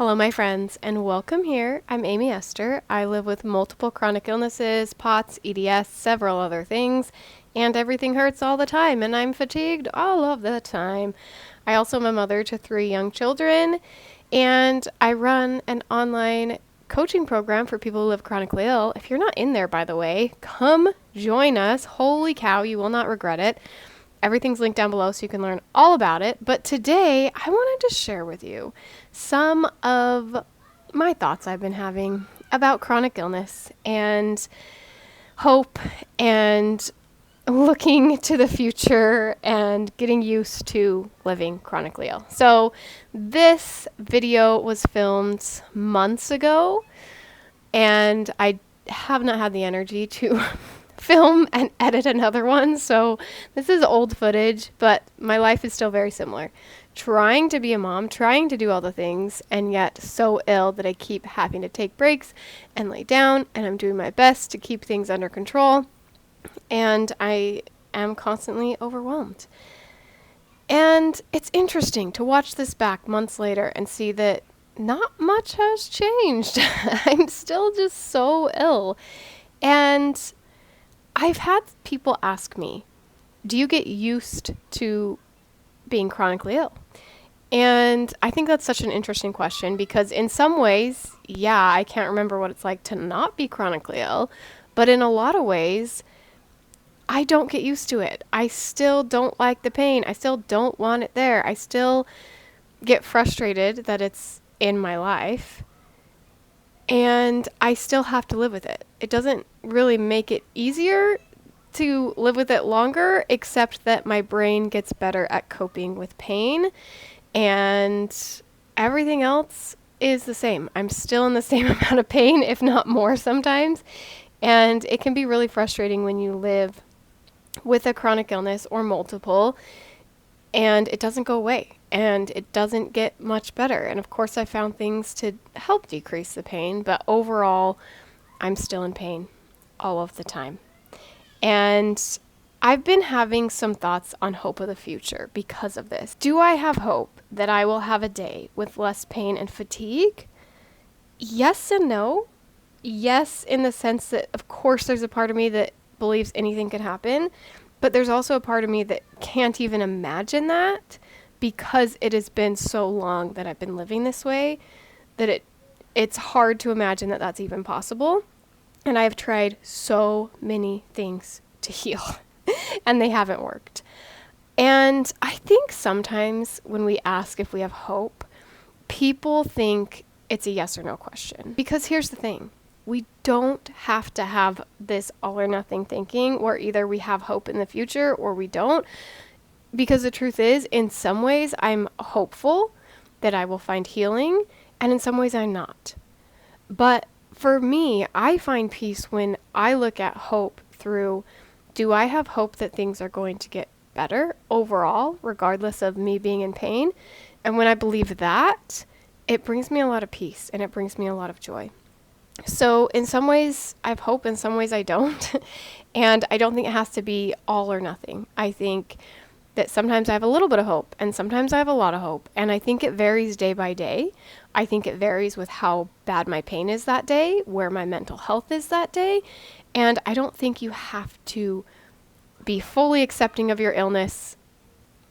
Hello, my friends, and welcome here. I'm Aimee Esther. I live with multiple chronic illnesses, POTS, EDS, several other things, and everything hurts all the time, and I'm fatigued all of the time. I also am a mother to 3 young children, and I run an online coaching program for people who live chronically ill. If you're not in there, by the way, come join us. Holy cow, you will not regret it. Everything's linked down below so you can learn all about it. But today, I wanted to share with you some of my thoughts I've been having about chronic illness and hope and looking to the future and getting used to living chronically ill. So this video was filmed months ago, and I have not had the energy to film and edit another one. So this is old footage, but my life is still very similar. Trying to be a mom, trying to do all the things, and yet so ill that I keep having to take breaks and lay down, and I'm doing my best to keep things under control, and I am constantly overwhelmed. And it's interesting to watch this back months later and see that not much has changed. I'm still just so ill. And I've had people ask me, do you get used to being chronically ill? And I think that's such an interesting question because in some ways, yeah, I can't remember what it's like to not be chronically ill, but in a lot of ways, I don't get used to it. I still don't like the pain. I still don't want it there. I still get frustrated that it's in my life, and I still have to live with it. It doesn't really make it easier to live with it longer, except that my brain gets better at coping with pain, and everything else is the same. I'm still in the same amount of pain, if not more sometimes, and it can be really frustrating when you live with a chronic illness or multiple, and it doesn't go away, and it doesn't get much better. And of course, I found things to help decrease the pain, but overall, I'm still in pain all of the time. And I've been having some thoughts on hope of the future because of this. Do I have hope that I will have a day with less pain and fatigue? Yes and no. Yes, in the sense that, of course, there's a part of me that believes anything could happen, but there's also a part of me that can't even imagine that because it has been so long that I've been living this way that it's hard to imagine that that's even possible. And I've tried so many things to heal, and they haven't worked. And I think sometimes when we ask if we have hope, people think it's a yes or no question. Because here's the thing. We don't have to have this all or nothing thinking where either we have hope in the future or we don't. Because the truth is, in some ways, I'm hopeful that I will find healing, and in some ways I'm not. But for me, I find peace when I look at hope through, do I have hope that things are going to get better overall, regardless of me being in pain? And when I believe that, it brings me a lot of peace and it brings me a lot of joy. So in some ways, I have hope, in some ways I don't. And I don't think it has to be all or nothing. I think that sometimes I have a little bit of hope and sometimes I have a lot of hope. And I think it varies day by day. I think it varies with how bad my pain is that day, where my mental health is that day. And I don't think you have to be fully accepting of your illness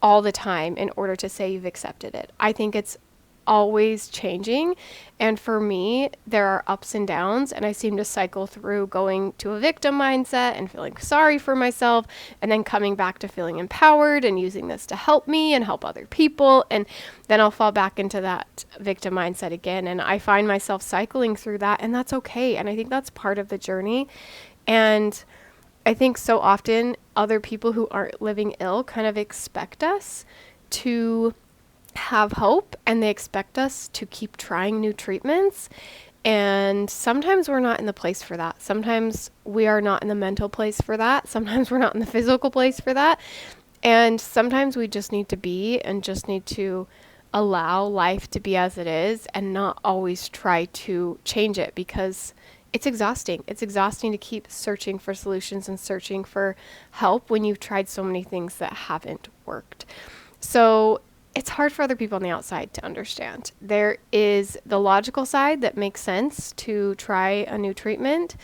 all the time in order to say you've accepted it. I think it's always changing. And for me, there are ups and downs, and I seem to cycle through going to a victim mindset and feeling sorry for myself, and then coming back to feeling empowered and using this to help me and help other people. And then I'll fall back into that victim mindset again. And I find myself cycling through that, and that's okay. And I think that's part of the journey. And I think so often other people who aren't living ill kind of expect us to have hope, and they expect us to keep trying new treatments. And sometimes we're not in the place for that. Sometimes we are not in the mental place for that. Sometimes we're not in the physical place for that. And sometimes we just need to be and just need to allow life to be as it is and not always try to change it, because it's exhausting. It's exhausting to keep searching for solutions and searching for help when you've tried so many things that haven't worked. So it's hard for other people on the outside to understand. There is the logical side that makes sense to try a new treatment,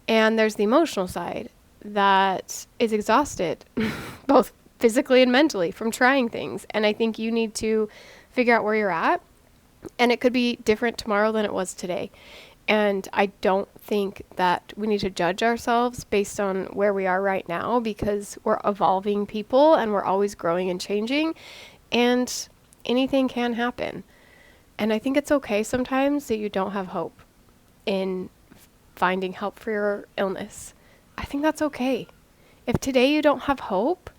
and there's the emotional side that is exhausted, both physically and mentally, from trying things. And I think you need to figure out where you're at, and it could be different tomorrow than it was today. And I don't think that we need to judge ourselves based on where we are right now, because we're evolving people and we're always growing and changing, and anything can happen. And I think it's okay sometimes that you don't have hope in finding help for your illness. I think that's okay. If today you don't have hope,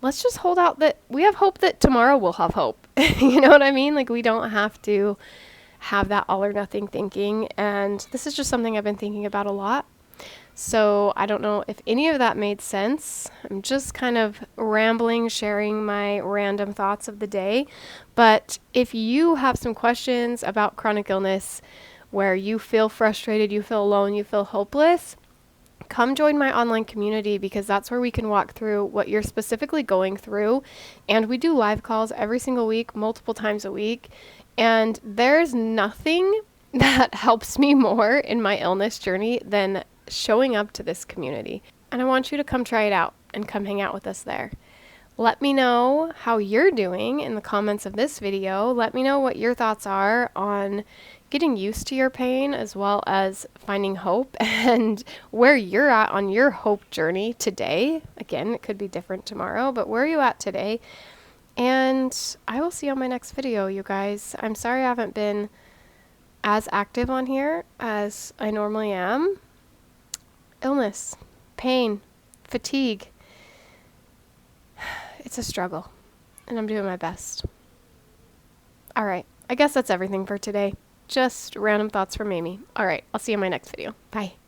let's just hold out that we have hope that tomorrow we'll have hope. You know what I mean? Like, we don't have to have that all or nothing thinking. And this is just something I've been thinking about a lot. So I don't know if any of that made sense. I'm just kind of rambling, sharing my random thoughts of the day. But if you have some questions about chronic illness where you feel frustrated, you feel alone, you feel hopeless, come join my online community, because that's where we can walk through what you're specifically going through. And we do live calls every single week, multiple times a week. And there's nothing that helps me more in my illness journey than showing up to this community. And I want you to come try it out and come hang out with us there. Let me know how you're doing in the comments of this video. Let me know what your thoughts are on getting used to your pain, as well as finding hope, and where you're at on your hope journey today. Again, it could be different tomorrow, but where are you at today? And I will see you on my next video, you guys. I'm sorry I haven't been as active on here as I normally am. Illness, pain, fatigue. It's a struggle, and I'm doing my best. All right, I guess that's everything for today. Just random thoughts from Aimee. All right, I'll see you in my next video. Bye.